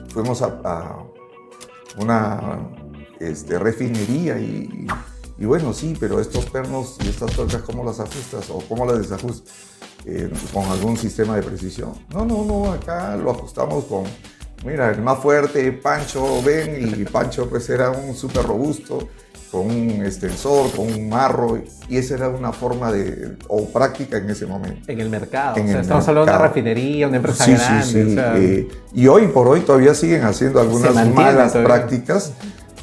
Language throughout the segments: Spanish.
Fuimos a una refinería y bueno, sí, pero estos pernos y estas tuercas, ¿cómo las ajustas o cómo las desajustas? ¿Con algún sistema de precisión? No, acá lo ajustamos con, mira, el más fuerte, Pancho, ven, y Pancho pues era un súper robusto, con un extensor, con un marro, y esa era una forma o práctica en ese momento. En el mercado, En o sea, el estamos hablando de una mercado. refinería, una empresa Sí, grande, sí, o sí. sea, Y hoy por hoy todavía siguen haciendo se algunas mantiene malas todavía. prácticas,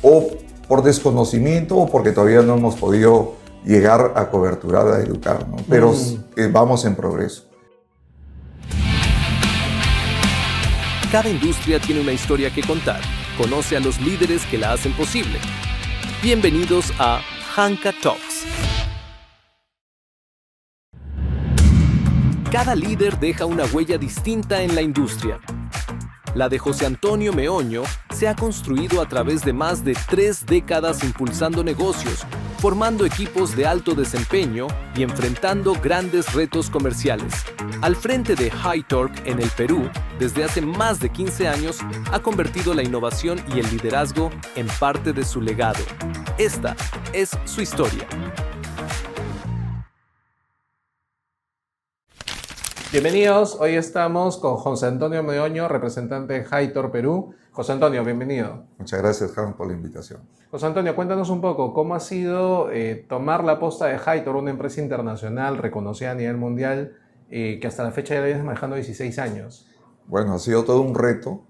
o por desconocimiento o porque todavía no hemos podido llegar a coberturar, a educar, ¿no? Pero vamos en progreso. Cada industria tiene una historia que contar. Conoce a los líderes que la hacen posible. Bienvenidos a Hanka Talks. Cada líder deja una huella distinta en la industria. La de José Antonio Meoño se ha construido a través de más de 3 décadas impulsando negocios, formando equipos de alto desempeño y enfrentando grandes retos comerciales. Al frente de Hightorque en el Perú, desde hace más de 15 años, ha convertido la innovación y el liderazgo en parte de su legado. Esta es su historia. Bienvenidos, hoy estamos con José Antonio Meoño, representante de Hightorque Perú. José Antonio, bienvenido. Muchas gracias, Juan, por la invitación. José Antonio, cuéntanos un poco cómo ha sido tomar la posta de Hightorque, una empresa internacional reconocida a nivel mundial, que hasta la fecha ya la vienes manejando 16 años. Bueno, ha sido todo un reto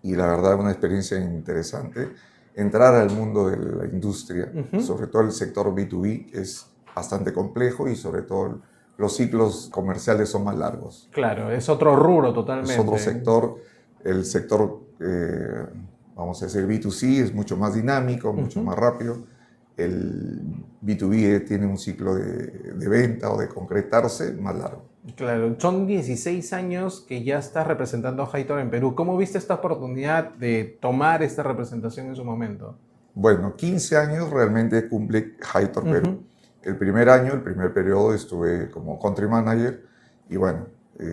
y la verdad una experiencia interesante. Entrar al mundo de la industria, sobre todo el sector B2B, es bastante complejo y sobre todo los ciclos comerciales son más largos. Claro, es otro rubro totalmente. Es otro sector. El sector, vamos a decir, B2C es mucho más dinámico, mucho más rápido. El B2B tiene un ciclo de venta o de concretarse más largo. Claro, son 16 años que ya estás representando a Hightorque en Perú. ¿Cómo viste esta oportunidad de tomar esta representación en su momento? Bueno, 15 años realmente cumple Hightorque Perú. El primer año, el primer periodo, estuve como country manager y bueno,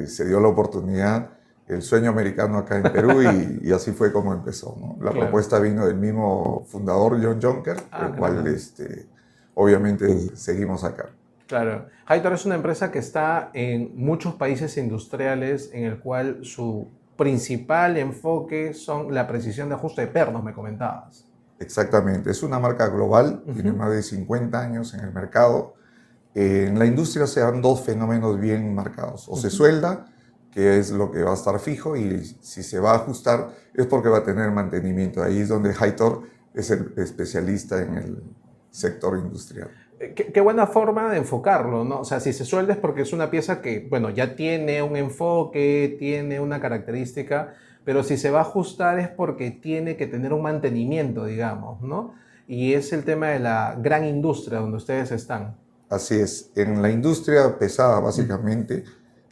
se dio la oportunidad, el sueño americano acá en Perú y así fue como empezó, ¿no? La propuesta vino del mismo fundador, John Juncker, el cual obviamente seguimos acá. Claro. Hightorque es una empresa que está en muchos países industriales en el cual su principal enfoque son la precisión de ajuste de pernos, me comentabas. Exactamente, es una marca global, tiene más de 50 años en el mercado. En la industria se dan dos fenómenos bien marcados, o se suelda, que es lo que va a estar fijo, y si se va a ajustar es porque va a tener mantenimiento. Ahí es donde Hightorque es el especialista en el sector industrial. Qué buena forma de enfocarlo, ¿no? O sea, si se suelda es porque es una pieza que, bueno, ya tiene un enfoque, tiene una característica, pero si se va a ajustar es porque tiene que tener un mantenimiento, digamos, ¿no? Y es el tema de la gran industria donde ustedes están. Así es, en la industria pesada básicamente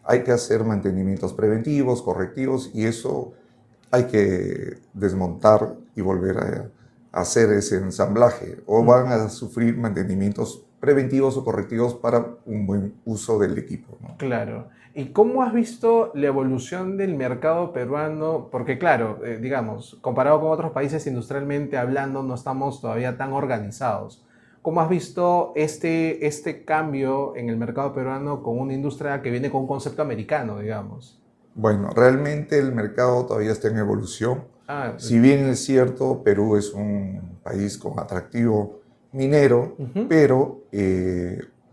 hay que hacer mantenimientos preventivos, correctivos, y eso hay que desmontar y volver a hacer ese ensamblaje, o van a sufrir mantenimientos preventivos o correctivos para un buen uso del equipo, ¿no? Claro. ¿Y cómo has visto la evolución del mercado peruano? Porque claro, digamos, comparado con otros países industrialmente hablando, no estamos todavía tan organizados. ¿Cómo has visto este cambio en el mercado peruano con una industria que viene con un concepto americano, digamos? Bueno, realmente el mercado todavía está en evolución. Ah, Si bien es cierto, Perú es un país con atractivo minero, pero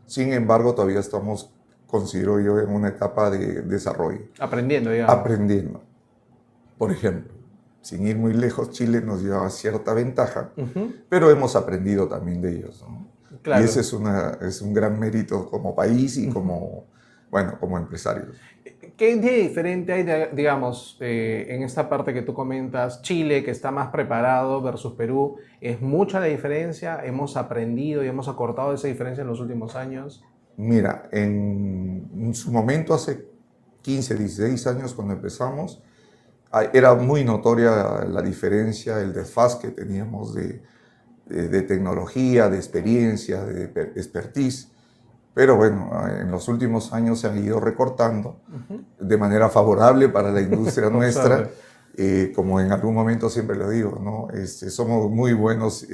sin embargo todavía estamos, considero yo, en una etapa de desarrollo. aprendiendo, digamos. Aprendiendo. Por ejemplo, sin ir muy lejos, Chile nos lleva cierta ventaja, pero hemos aprendido también de ellos, ¿no? Claro. Y ese es un gran mérito como país y como, bueno, como empresarios. ¿Qué diferente hay, digamos, en esta parte que tú comentas, Chile, que está más preparado versus Perú? ¿Es mucha la diferencia? ¿Hemos aprendido y hemos acortado esa diferencia en los últimos años? Mira, en su momento, hace 15, 16 años cuando empezamos, era muy notoria la diferencia, el desfase que teníamos de tecnología, de experiencia, de expertise. Pero bueno, en los últimos años se han ido recortando de manera favorable para la industria nuestra como en algún momento siempre lo digo, ¿no? Somos muy buenos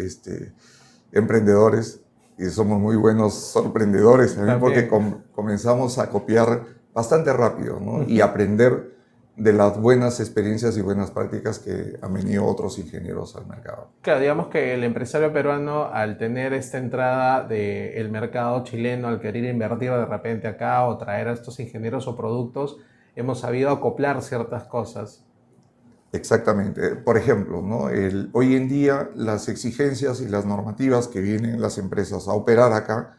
emprendedores y somos muy buenos sorprendedores también, porque comenzamos a copiar bastante rápido, ¿no? Y aprender de las buenas experiencias y buenas prácticas que han venido otros ingenieros al mercado. Claro, digamos que el empresario peruano, al tener esta entrada del mercado chileno, al querer invertir de repente acá o traer a estos ingenieros o productos, hemos sabido acoplar ciertas cosas. Exactamente. Por ejemplo, ¿no? Hoy en día las exigencias y las normativas que vienen las empresas a operar acá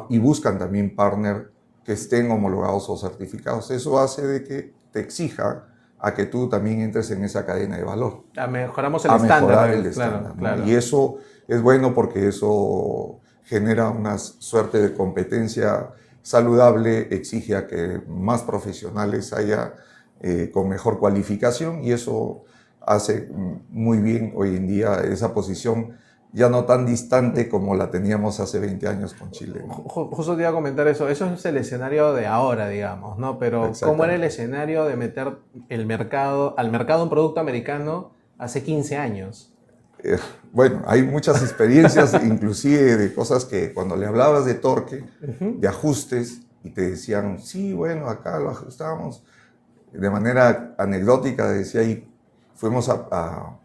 y buscan también partner que estén homologados o certificados. Eso hace de que te exija a que tú también entres en esa cadena de valor. Mejoramos el estándar. Mejorar el estándar, ¿no? Claro. Y eso es bueno porque eso genera una suerte de competencia saludable, exige a que más profesionales haya con mejor cualificación, y eso hace muy bien hoy en día esa posición ya no tan distante como la teníamos hace 20 años con Chile, ¿no? Justo te iba a comentar eso es el escenario de ahora, digamos, ¿no? Pero ¿cómo era el escenario de meter al mercado un producto americano hace 15 años? Bueno, hay muchas experiencias, inclusive de cosas que cuando le hablabas de torque, de ajustes, y te decían, sí, bueno, acá lo ajustamos. De manera anecdótica decía, y fuimos a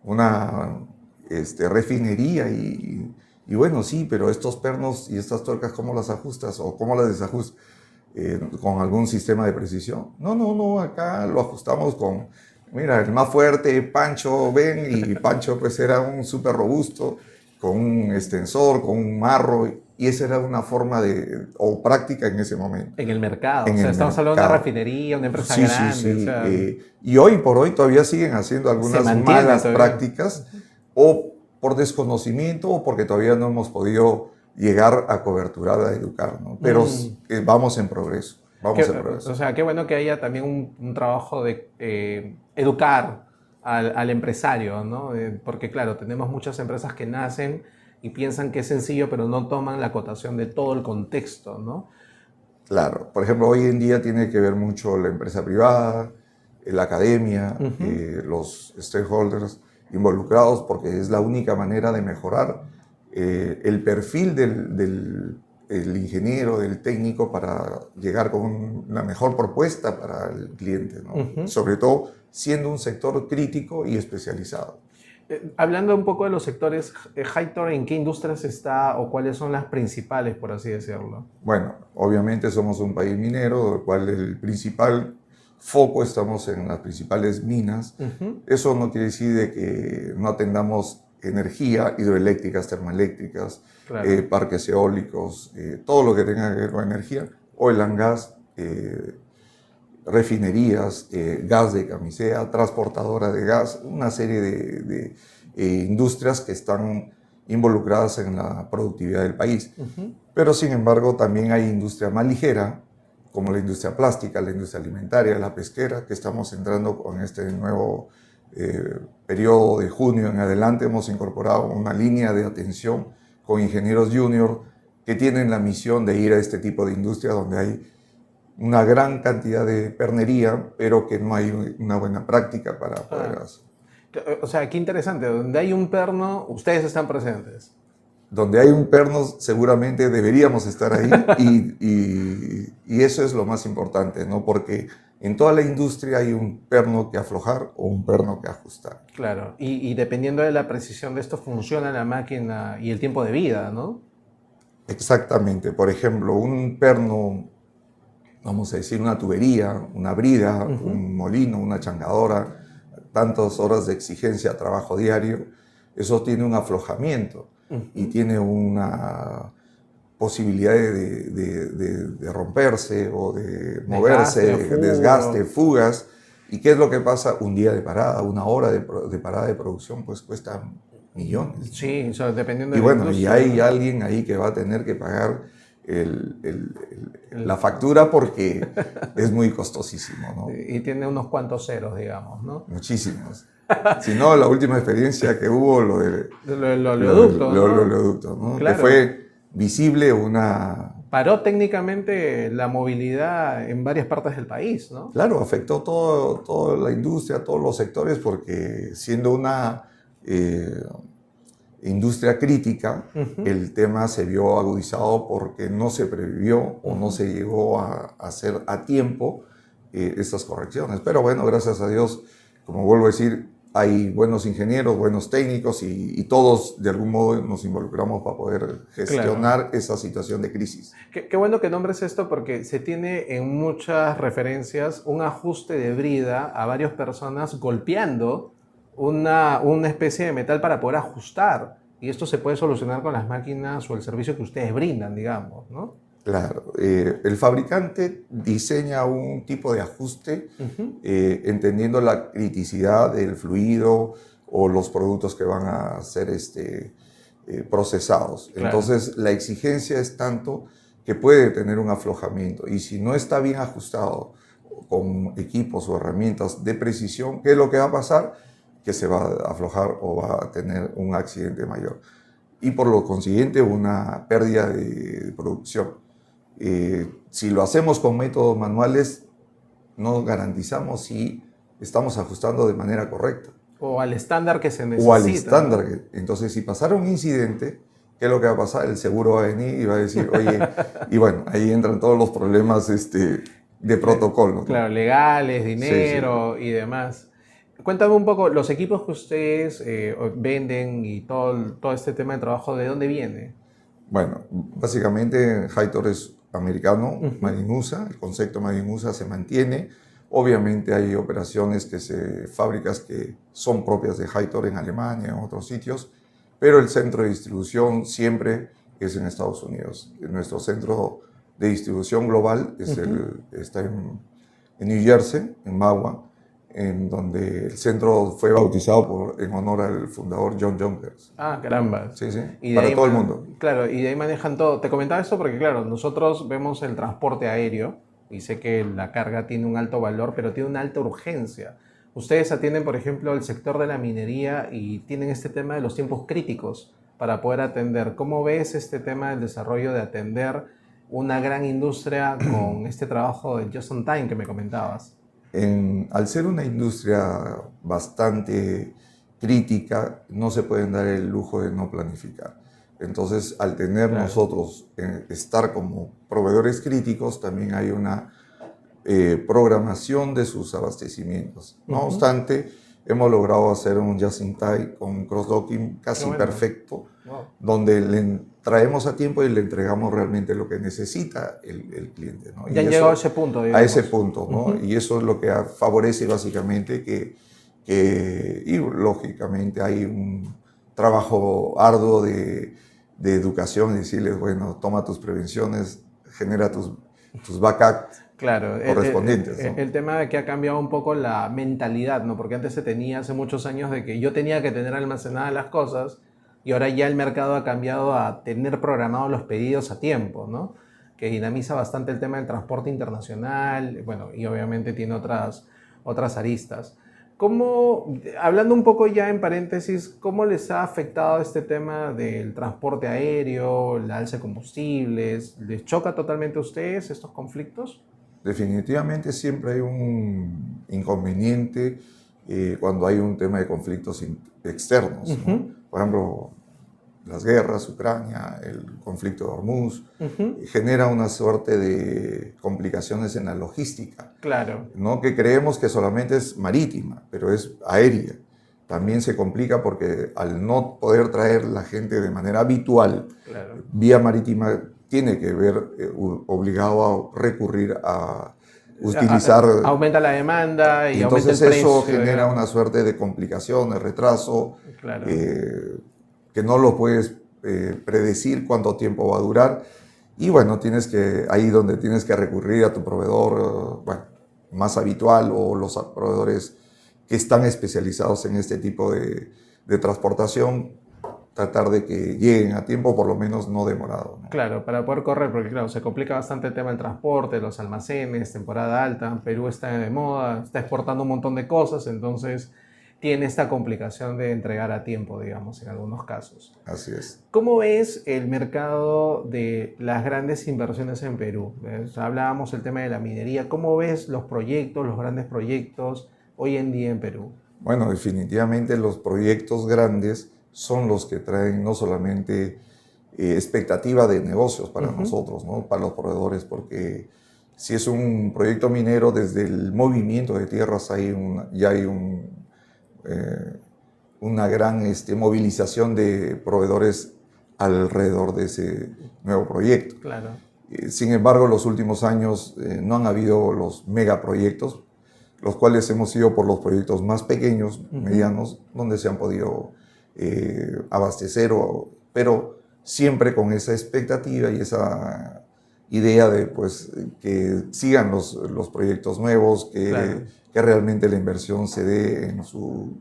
una refinería y bueno, sí, pero estos pernos y estas tuercas, ¿cómo las ajustas o cómo las desajustas? ¿Con algún sistema de precisión? No, acá lo ajustamos con, mira, el más fuerte, Pancho, ven, y Pancho pues era un súper robusto, con un extensor, con un marro, y esa era una forma o práctica en ese momento. En el mercado, estamos hablando de una refinería, una empresa grande. Sí. O sea, y hoy por hoy todavía siguen haciendo algunas malas prácticas, o por desconocimiento, o porque todavía no hemos podido llegar a coberturar, a educar, ¿no? Pero vamos en progreso. O sea, qué bueno que haya también un trabajo de educar al empresario, ¿no? Porque claro, tenemos muchas empresas que nacen y piensan que es sencillo, pero no toman la acotación de todo el contexto, ¿no? Claro. Por ejemplo, hoy en día tiene que ver mucho la empresa privada, la academia, los stakeholders involucrados, porque es la única manera de mejorar el perfil del ingeniero, del técnico, para llegar con una mejor propuesta para el cliente, ¿no? Sobre todo siendo un sector crítico y especializado. Hablando un poco de los sectores, Hightor, ¿en qué industrias está o cuáles son las principales, por así decirlo? Bueno, obviamente somos un país minero, del cual el principal foco estamos en las principales minas. Eso no quiere decir de que no atendamos energía, hidroeléctricas, termoeléctricas, parques eólicos, todo lo que tenga que ver con energía, oil and gas, refinerías, gas de camisea, transportadora de gas, una serie de industrias que están involucradas en la productividad del país. Pero sin embargo también hay industria más ligera, como la industria plástica, la industria alimentaria, la pesquera, que estamos entrando con este nuevo periodo de junio en adelante. Hemos incorporado una línea de atención con ingenieros junior que tienen la misión de ir a este tipo de industria donde hay una gran cantidad de pernería, pero que no hay una buena práctica para poder hacer. O sea, qué interesante. Donde hay un perno, ustedes están presentes. Donde hay un perno, seguramente deberíamos estar ahí, y eso es lo más importante, ¿no? Porque en toda la industria hay un perno que aflojar o un perno que ajustar. Claro, y dependiendo de la precisión de esto, funciona la máquina y el tiempo de vida, ¿no? Exactamente. Por ejemplo, un perno, vamos a decir una tubería, una brida, un molino, una changadora, tantas horas de exigencia, trabajo diario, eso tiene un aflojamiento y tiene una posibilidad de romperse o de moverse, desgaste, fugas. ¿Y qué es lo que pasa? Un día de parada, una hora de parada de producción, pues cuesta millones. Sí, o sea, dependiendo de la industria. Y hay alguien ahí que va a tener que pagar la factura porque es muy costosísimo, ¿no? Y tiene unos cuantos ceros, digamos, ¿no? Muchísimos. Si no, la última experiencia que hubo, lo del oleoducto, ¿no? Claro. Que fue visible una paró técnicamente la movilidad en varias partes del país, ¿no? Claro, afectó toda la industria, todos los sectores, porque siendo una industria crítica, el tema se vio agudizado porque no se previó o no se llegó a hacer a tiempo estas correcciones. Pero bueno, gracias a Dios, como vuelvo a decir, hay buenos ingenieros, buenos técnicos y todos de algún modo nos involucramos para poder gestionar esa situación de crisis. Qué bueno que nombres esto porque se tiene en muchas referencias un ajuste de brida a varias personas golpeando una especie de metal para poder ajustar. Y esto se puede solucionar con las máquinas o el servicio que ustedes brindan, digamos, ¿no? Claro, el fabricante diseña un tipo de ajuste entendiendo la criticidad del fluido o los productos que van a ser procesados. Claro. Entonces, la exigencia es tanto que puede tener un aflojamiento. Y si no está bien ajustado con equipos o herramientas de precisión, ¿qué es lo que va a pasar? Que se va a aflojar o va a tener un accidente mayor. Y por lo consiguiente, una pérdida de producción. Si lo hacemos con métodos manuales, no garantizamos si estamos ajustando de manera correcta. O al estándar que se necesita. O al estándar. ¿No? Entonces, si pasara un incidente, ¿qué es lo que va a pasar? El seguro va a venir y va a decir, oye, y bueno, ahí entran todos los problemas de protocolo, ¿no? Claro, legales, dinero y demás. Cuéntame un poco, los equipos que ustedes venden y todo este tema de trabajo, ¿de dónde viene? Bueno, básicamente Hightor es americano, Made in USA, el concepto Made in USA se mantiene. Obviamente hay operaciones fábricas que son propias de Hightor en Alemania, en otros sitios, pero el centro de distribución siempre es en Estados Unidos. Nuestro centro de distribución global está en New Jersey, en Mahwah, en donde el centro fue bautizado en honor al fundador John Junkers. Ah, caramba. Sí, sí, y para todo el mundo. Claro, y de ahí manejan todo. Te comentaba esto porque, claro, nosotros vemos el transporte aéreo y sé que la carga tiene un alto valor, pero tiene una alta urgencia. Ustedes atienden, por ejemplo, el sector de la minería y tienen este tema de los tiempos críticos para poder atender. ¿Cómo ves este tema del desarrollo de atender una gran industria con este trabajo de Just on Time que me comentabas? Al ser una industria bastante crítica, no se pueden dar el lujo de no planificar. Entonces, al tener nosotros estar como proveedores críticos, también hay una programación de sus abastecimientos. No obstante, hemos logrado hacer un just-in-time con cross-docking casi perfecto, donde le traemos a tiempo y le entregamos realmente lo que necesita el cliente, ¿no? Ya han llegado a ese punto, digamos. A ese punto, ¿no? Y eso es lo que favorece básicamente y lógicamente hay un trabajo arduo de educación y decirles, bueno, toma tus prevenciones, genera tus backups. Claro, correspondientes, ¿no? El tema de que ha cambiado un poco la mentalidad, ¿no? Porque antes se tenía, hace muchos años, de que yo tenía que tener almacenadas las cosas y ahora ya el mercado ha cambiado a tener programados los pedidos a tiempo, ¿no? Que dinamiza bastante el tema del transporte internacional, bueno, y obviamente tiene otras aristas. Hablando un poco ya en paréntesis, ¿cómo les ha afectado este tema del transporte aéreo, la alza de combustibles? ¿Les choca totalmente a ustedes estos conflictos? Definitivamente siempre hay un inconveniente cuando hay un tema de conflictos externos, ¿no? Por ejemplo, las guerras, Ucrania, el conflicto de Hormuz, genera una suerte de complicaciones en la logística. Claro. ¿No? Que creemos que solamente es marítima, pero es aérea. También se complica porque al no poder traer la gente de manera habitual, vía marítima, tiene que ver obligado a recurrir a utilizar... Aumenta la demanda y aumenta el precio. Entonces eso genera una suerte de complicación, de retraso, que no lo puedes predecir cuánto tiempo va a durar. Y bueno, ahí donde tienes que recurrir a tu proveedor más habitual o los proveedores que están especializados en este tipo de transportación, tratar de que lleguen a tiempo, por lo menos no demorado, ¿no? Claro, para poder correr, porque claro, se complica bastante el tema del transporte, los almacenes, temporada alta, Perú está de moda, está exportando un montón de cosas, entonces tiene esta complicación de entregar a tiempo, digamos, en algunos casos. Así es. ¿Cómo ves el mercado de las grandes inversiones en Perú? Hablábamos del tema de la minería. ¿Cómo ves los proyectos, los grandes proyectos hoy en día en Perú? Bueno, definitivamente los proyectos grandes son los que traen no solamente expectativa de negocios para nosotros, ¿no? Para los proveedores, porque si es un proyecto minero, desde el movimiento de tierras ya hay una gran movilización de proveedores alrededor de ese nuevo proyecto. Claro. Sin embargo, en los últimos años no han habido los megaproyectos, los cuales hemos ido por los proyectos más pequeños, medianos, donde se han podido abastecer, pero siempre con esa expectativa y esa idea de pues, que sigan los proyectos nuevos, Claro. que realmente la inversión se dé en su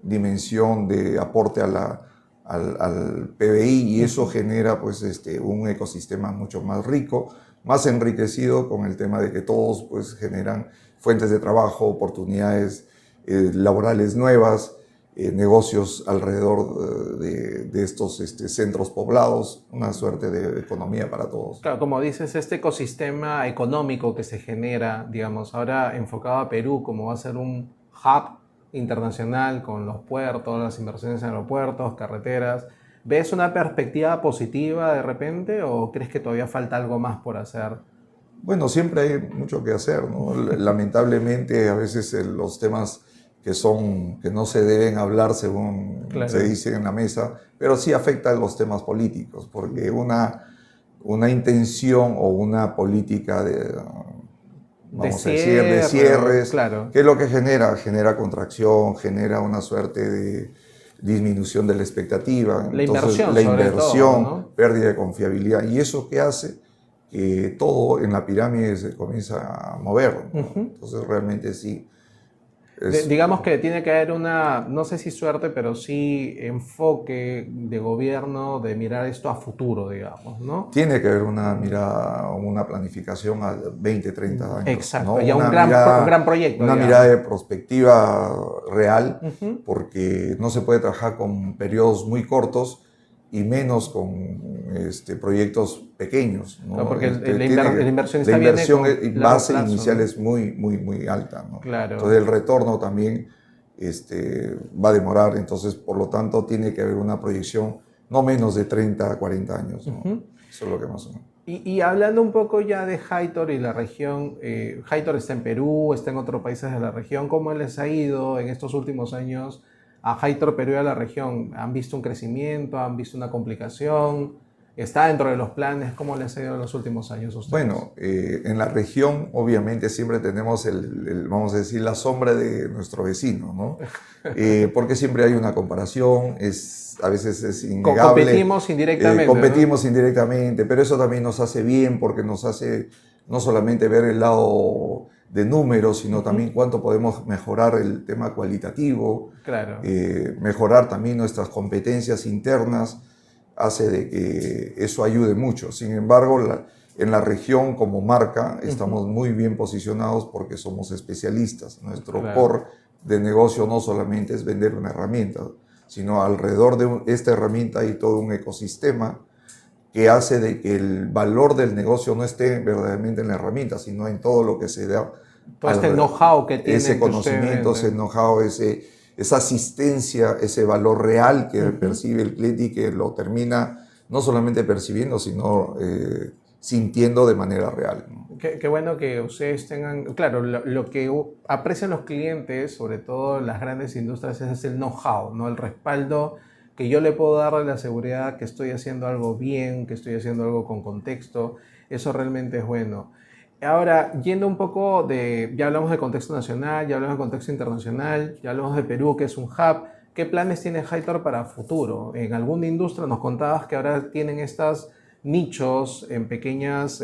dimensión de aporte al PBI, y eso genera pues, un ecosistema mucho más rico, más enriquecido, con el tema de que todos pues, generan fuentes de trabajo, oportunidades laborales nuevas, negocios alrededor de estos centros poblados, una suerte de economía para todos. Claro, como dices, este ecosistema económico que se genera, digamos, ahora enfocado a Perú, como va a ser un hub internacional con los puertos, las inversiones en aeropuertos, carreteras, ¿ves una perspectiva positiva de repente o crees que todavía falta algo más por hacer? Bueno, siempre hay mucho que hacer, ¿no? Lamentablemente, a veces los temas que no se deben hablar según se dice en la mesa, pero sí afectan los temas políticos, porque una intención o una política de cierres, claro. ¿qué es lo que genera? Genera contracción, genera una suerte de disminución de la expectativa. La Entonces, inversión, la sobre inversión, todo, ¿no? pérdida de confiabilidad. ¿Y eso qué hace? Que todo en la pirámide se comienza a mover, ¿no? Entonces realmente sí. Digamos que tiene que haber una, no sé si suerte, pero sí enfoque de gobierno de mirar esto a futuro, digamos, ¿no? Tiene que haber una mirada, una planificación a 20, 30 años. Exacto, ¿no? ya un gran proyecto. Una digamos. mirada de perspectiva real, porque no se puede trabajar con periodos muy cortos y menos con proyectos pequeños, ¿no? Claro, porque la inversión está bien. La inversión base inicial, ¿no? Es muy alta, ¿no? Claro. Entonces el retorno también va a demorar, entonces por lo tanto tiene que haber una proyección no menos de 30 a 40 años, ¿no? Eso es lo que más o menos. Y hablando un poco ya de Hightor y la región, Hightor está en Perú, está en otros países de la región. ¿Cómo les ha ido en estos últimos años a Hightor Perú y a la región? ¿Han visto un crecimiento? ¿Han visto una complicación? ¿Está dentro de los planes? ¿Cómo les ha ido en los últimos años a ustedes? Bueno, en la región obviamente siempre tenemos vamos a decir, la sombra de nuestro vecino, ¿no? Porque siempre hay una comparación, a veces es innegable. Competimos indirectamente. Competimos, ¿no? Indirectamente, pero eso también nos hace bien, porque nos hace no solamente ver el lado de números, sino también cuánto podemos mejorar el tema cualitativo, claro. Mejorar también nuestras competencias internas, hace de que eso ayude mucho. Sin embargo, en la región como marca estamos muy bien posicionados porque somos especialistas. Nuestro core de negocio no solamente es vender una herramienta, sino alrededor de esta herramienta hay todo un ecosistema que hace de que el valor del negocio no esté verdaderamente en la herramienta, sino en todo lo que se da. Todo este know-how que tiene. Ese conocimiento, ese know-how, esa asistencia, ese valor real que percibe el cliente y que lo termina no solamente percibiendo, sino sintiendo de manera real, ¿no? Qué bueno que ustedes tengan, claro, lo que aprecian los clientes, sobre todo las grandes industrias, es el know-how, ¿no? El respaldo que yo le puedo dar la seguridad que estoy haciendo algo bien, que estoy haciendo algo con contexto. Eso realmente es bueno. Ahora, yendo un poco ya hablamos de contexto nacional, ya hablamos de contexto internacional, ya hablamos de Perú, que es un hub. ¿Qué planes tiene Hightor para futuro? En alguna industria nos contabas que ahora tienen estos nichos en pequeños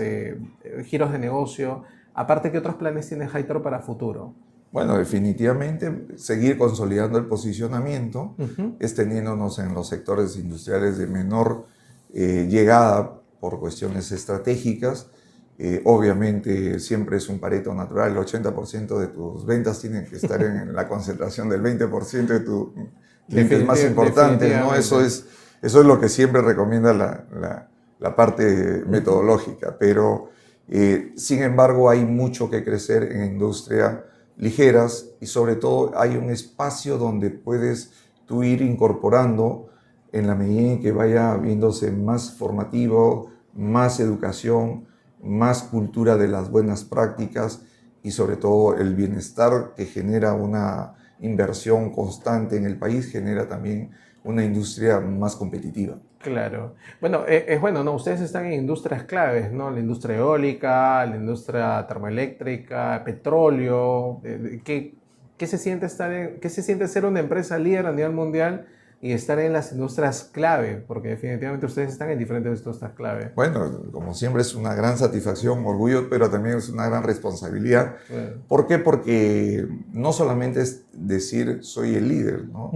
giros de negocio. Aparte, ¿qué otros planes tiene Hightor para futuro? Bueno, definitivamente seguir consolidando el posicionamiento, extendiéndonos en los sectores industriales de menor llegada por cuestiones estratégicas, Obviamente siempre es un Pareto natural, el 80% de tus ventas tienen que estar en la concentración del 20% de tus clientes más importantes, ¿no? Eso es lo que siempre recomienda la parte metodológica, pero sin embargo hay mucho que crecer en industria ligeras y sobre todo hay un espacio donde puedes tú ir incorporando en la medida en que vaya viéndose más formativo, más educación, más cultura de las buenas prácticas y sobre todo el bienestar que genera una inversión constante en el país, genera también una industria más competitiva. Claro. Bueno, es bueno, ¿no? Ustedes están en industrias claves, ¿no? La industria eólica, la industria termoeléctrica, petróleo. ¿Qué se siente qué se siente ser una empresa líder a nivel mundial y estar en las industrias clave? Porque definitivamente ustedes están en diferentes industrias clave. Bueno, como siempre es una gran satisfacción, orgullo, pero también es una gran responsabilidad. Claro. ¿Por qué? Porque no solamente es decir soy el líder, ¿no?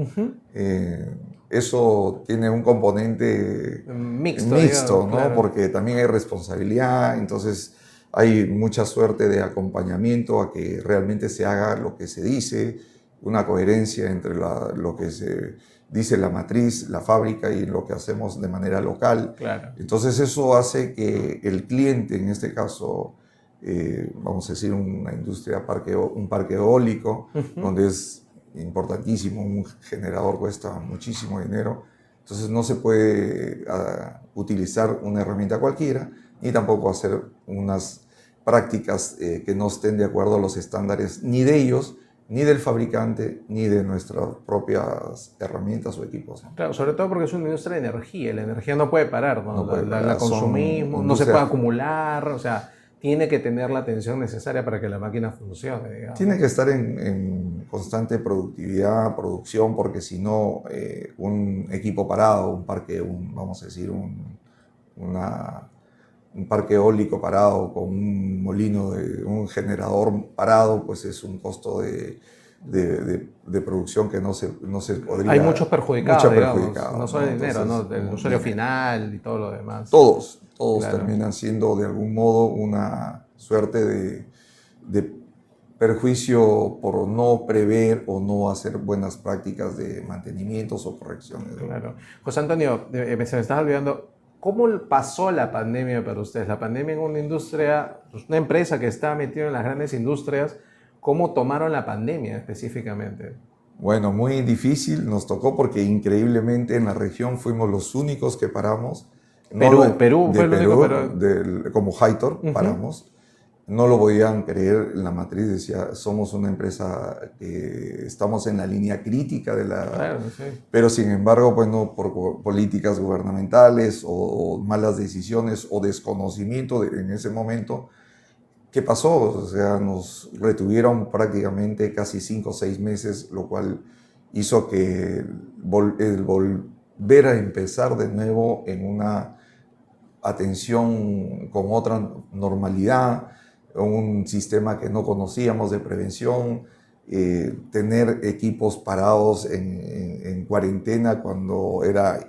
Eso tiene un componente mixto, digamos, ¿no? Claro. Porque también hay responsabilidad, entonces hay mucha suerte de acompañamiento a que realmente se haga lo que se dice, una coherencia entre lo que se dice la matriz, la fábrica y lo que hacemos de manera local. Claro. Entonces eso hace que el cliente, en este caso, vamos a decir una industria, un parque eólico, donde es importantísimo, un generador cuesta muchísimo dinero, entonces no se puede utilizar una herramienta cualquiera, ni tampoco hacer unas prácticas que no estén de acuerdo a los estándares ni de ellos, ni del fabricante, ni de nuestras propias herramientas o equipos, ¿no? Claro, sobre todo porque es una industria de energía, la energía no puede parar, ¿no? La consumimos, no se puede acumular, o sea, tiene que tener la atención necesaria para que la máquina funcione, digamos. Tiene que estar en constante productividad, producción, porque si no, un equipo parado, un parque, vamos a decir, un parque eólico parado con un molino, un generador parado, pues es un costo de producción que no se podría... Hay muchos perjudicados, digamos, no solo el dinero, ¿no? El usuario final y todo lo demás. Todos Claro. terminan siendo de algún modo una suerte de perjuicio por no prever o no hacer buenas prácticas de mantenimientos o correcciones. Claro. José Antonio, se me estaba olvidando, ¿cómo pasó la pandemia para ustedes? La pandemia en una industria, una empresa que está metida en las grandes industrias, ¿cómo tomaron la pandemia específicamente? Bueno, muy difícil nos tocó porque increíblemente en la región fuimos los únicos que paramos. Perú fue el único, como Hightor paramos. No lo podían creer, la matriz decía, somos una empresa que estamos en la línea crítica de la... Claro, sí. Pero sin embargo, pues no, por políticas gubernamentales o malas decisiones o desconocimiento en ese momento, ¿qué pasó? O sea, nos retuvieron prácticamente casi 5 o 6 meses, lo cual hizo que el volver a empezar de nuevo en una atención con otra normalidad, un sistema que no conocíamos de prevención, tener equipos parados en cuarentena cuando era...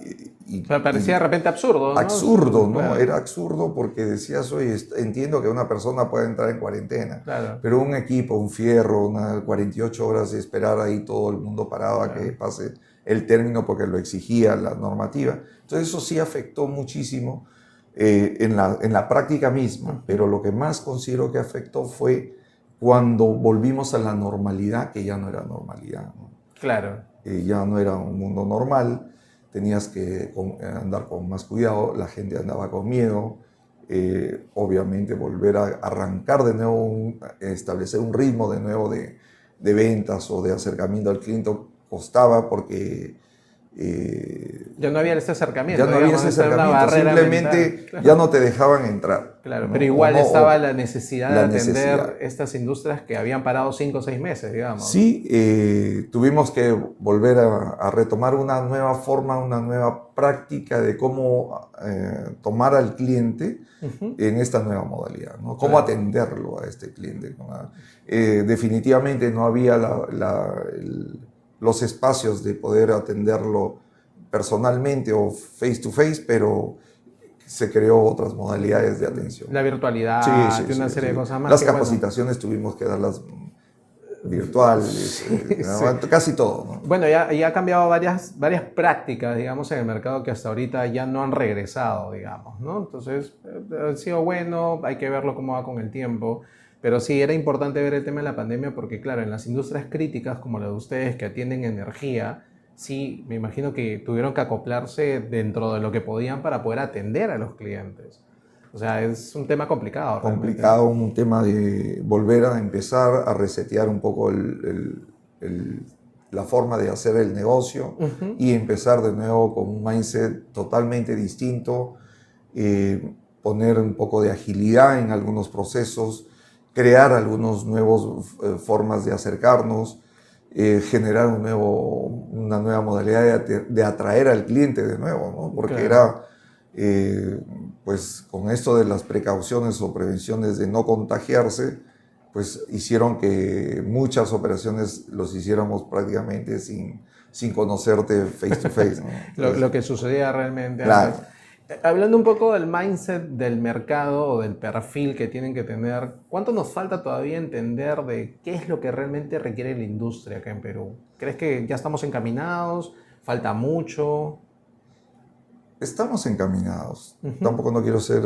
parecía de repente absurdo, ¿no? Absurdo, ¿no? Claro. Era absurdo porque decías, oye, entiendo que una persona puede entrar en cuarentena, Claro. pero un equipo, un fierro, unas 48 horas de esperar ahí todo el mundo parado a que pase el término porque lo exigía la normativa. Entonces eso sí afectó muchísimo en la práctica misma, pero lo que más considero que afectó fue cuando volvimos a la normalidad, que ya no era normalidad, ¿no? Claro. Ya no era un mundo normal, tenías que andar con más cuidado, la gente andaba con miedo, obviamente volver a arrancar de nuevo, establecer un ritmo de nuevo de ventas o de acercamiento al cliente costaba porque... ya no había ese acercamiento. Ya no había ese acercamiento, simplemente claro. Ya no te dejaban entrar. Claro, ¿no? pero igual estaba la necesidad de atender necesidad. Estas industrias que habían parado 5 o 6 meses, digamos. Sí, tuvimos que volver a retomar una nueva forma, una nueva práctica de cómo tomar al cliente en esta nueva modalidad, ¿no? Cómo atenderlo a este cliente. Definitivamente no había los espacios de poder atenderlo personalmente o face to face, pero se creó otras modalidades de atención. La virtualidad, una serie de cosas más. Las capacitaciones tuvimos que darlas virtuales, casi todo, ¿no? Bueno, ya ha cambiado varias prácticas, digamos, en el mercado que hasta ahorita ya no han regresado, digamos, ¿no? Entonces, ha sido bueno, hay que verlo cómo va con el tiempo, pero sí, era importante ver el tema de la pandemia porque, claro, en las industrias críticas como la de ustedes que atienden energía, sí, me imagino que tuvieron que acoplarse dentro de lo que podían para poder atender a los clientes. O sea, es un tema complicado. Complicado, un tema de volver a empezar a resetear un poco la forma de hacer el negocio y empezar de nuevo con un mindset totalmente distinto, poner un poco de agilidad en algunos procesos, crear algunas nuevas formas de acercarnos, generar una nueva modalidad de atraer al cliente de nuevo, ¿no? Porque era... pues con esto de las precauciones o prevenciones de no contagiarse, pues hicieron que muchas operaciones los hiciéramos prácticamente sin conocerte face to face, ¿no? Lo que sucedía realmente. Claro. Hablando un poco del mindset del mercado o del perfil que tienen que tener, ¿cuánto nos falta todavía entender de qué es lo que realmente requiere la industria acá en Perú? ¿Crees que ya estamos encaminados? ¿Falta mucho? Estamos encaminados. Tampoco no quiero ser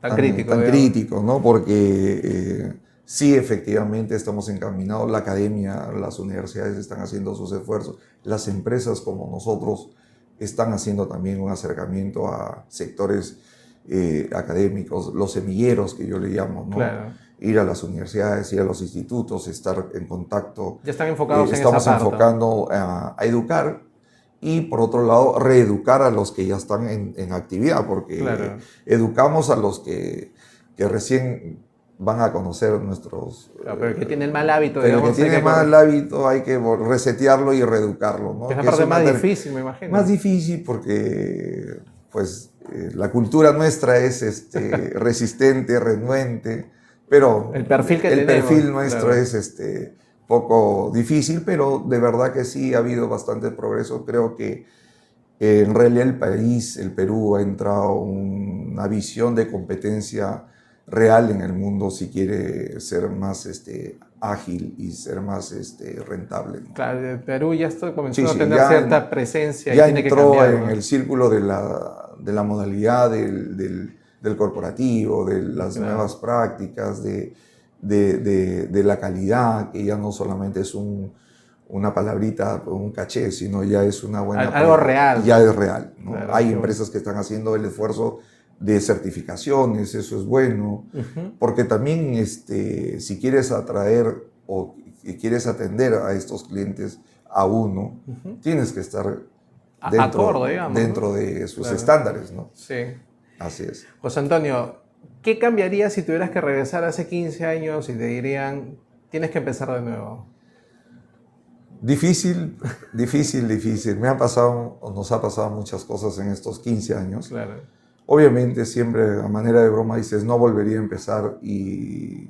tan crítico, ¿no? Porque sí, efectivamente estamos encaminados. La academia, las universidades están haciendo sus esfuerzos. Las empresas como nosotros están haciendo también un acercamiento a sectores académicos, los semilleros que yo le llamo, ¿no? Claro. Ir a las universidades, ir a los institutos, estar en contacto. Ya están enfocados en estamos esa parte. enfocando a educar. Y por otro lado, reeducar a los que ya están en actividad, porque claro, educamos a los que recién van a conocer nuestros... Claro, pero el que tiene el mal hábito. Pero el que tiene mal hábito hay que resetearlo y reeducarlo, ¿no? Es la parte más difícil, me imagino. Más difícil porque pues, la cultura nuestra es resistente, renuente, pero el perfil nuestro claro, es... poco difícil, pero de verdad que sí ha habido bastante progreso. Creo que en realidad el Perú ha entrado en una visión de competencia real en el mundo si quiere ser más ágil y ser más rentable, ¿no? Claro, el Perú ya está comenzando a tener cierta presencia. Ya y tiene entró que cambiar, en el círculo de la modalidad del corporativo, de las nuevas prácticas, de la calidad, que ya no solamente es una palabrita, un caché, sino ya es una buena... Algo real. Ya es real, ¿no? Claro, hay empresas que están haciendo el esfuerzo de certificaciones, eso es bueno, porque también si quieres atraer o quieres atender a estos clientes a uno, tienes que estar dentro de sus estándares, ¿no? Sí. Así es. José Antonio, ¿qué cambiaría si tuvieras que regresar hace 15 años y te dirían, tienes que empezar de nuevo? Difícil. Nos ha pasado muchas cosas en estos 15 años. Claro. Obviamente siempre a manera de broma dices, no volvería a empezar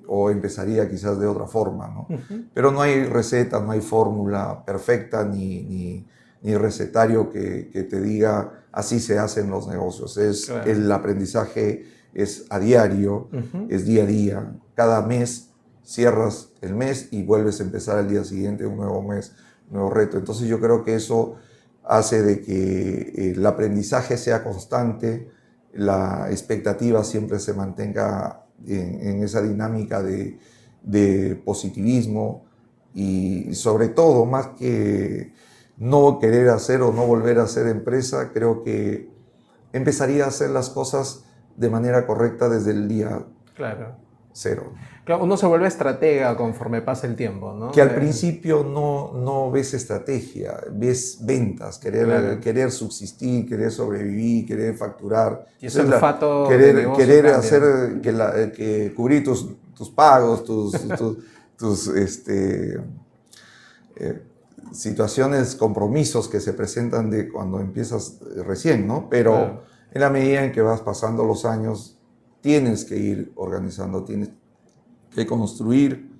o empezaría quizás de otra forma, ¿no? Pero no hay receta, no hay fórmula perfecta ni recetario que te diga, así se hacen los negocios. Claro. El aprendizaje es a diario, es día a día. Cada mes cierras el mes y vuelves a empezar al día siguiente un nuevo mes, un nuevo reto. Entonces yo creo que eso hace de que el aprendizaje sea constante, la expectativa siempre se mantenga en esa dinámica de positivismo y sobre todo, más que no querer hacer o no volver a hacer empresa, creo que empezaría a hacer las cosas de manera correcta desde el día cero. Claro, uno se vuelve estratega conforme pasa el tiempo, ¿no? Que al principio no ves estrategia, ves ventas, querer subsistir, querer sobrevivir, querer facturar. Y ese olfato querer hacer que cubrir tus pagos, tus situaciones, compromisos que se presentan de cuando empiezas recién, ¿no? Pero en la medida en que vas pasando los años, tienes que ir organizando, tienes que construir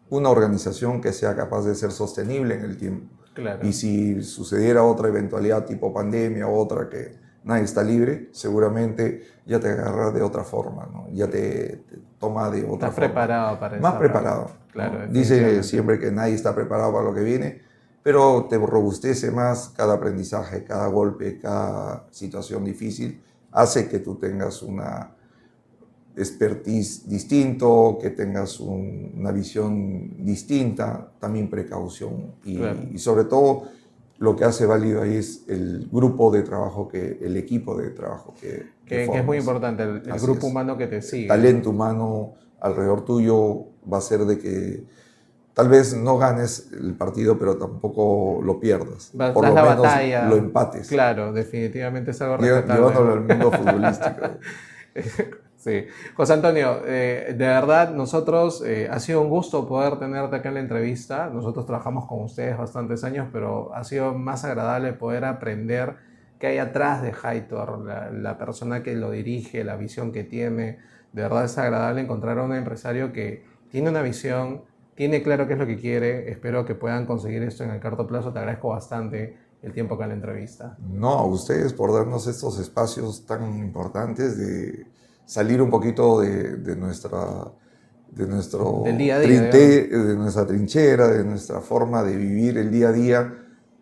una organización que sea capaz de ser sostenible en el tiempo. Claro. Y si sucediera otra eventualidad tipo pandemia o otra que nadie está libre, seguramente ya te agarra de otra forma, ¿no? Ya te toma de otra Estás forma. preparado para eso. Más preparado. Claro, ¿no? Dice siempre que nadie está preparado para lo que viene, pero te robustece más cada aprendizaje, cada golpe, cada situación difícil, hace que tú tengas una expertise distinto, que tengas una visión distinta, también precaución y sobre todo lo que hace válido ahí es el grupo de trabajo, el equipo de trabajo que es muy importante, el grupo humano que te sigue. El talento humano alrededor tuyo va a ser de que tal vez no ganes el partido, pero tampoco lo pierdas. Por lo menos batalla, lo empates. Claro, definitivamente es algo rescatable. Llevándolo al mundo futbolístico. Sí. José Antonio, de verdad, nosotros, ha sido un gusto poder tenerte acá en la entrevista. Nosotros trabajamos con ustedes bastantes años, pero ha sido más agradable poder aprender qué hay atrás de Heitor, la persona que lo dirige, la visión que tiene. De verdad es agradable encontrar a un empresario que tiene una visión, tiene claro qué es lo que quiere. Espero que puedan conseguir esto en el corto plazo. Te agradezco bastante el tiempo acá en la entrevista. No, a ustedes por darnos estos espacios tan importantes de salir un poquito de nuestro día a día, de nuestra trinchera, de nuestra forma de vivir el día a día,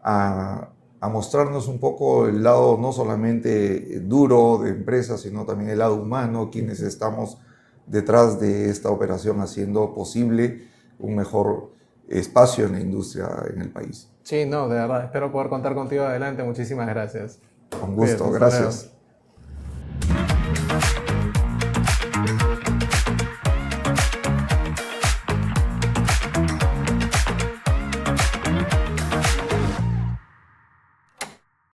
a mostrarnos un poco el lado no solamente duro de empresa, sino también el lado humano, quienes estamos detrás de esta operación haciendo posible un mejor espacio en la industria en el país. Sí, no, de verdad, espero poder contar contigo adelante. Muchísimas gracias. Con gusto, gracias.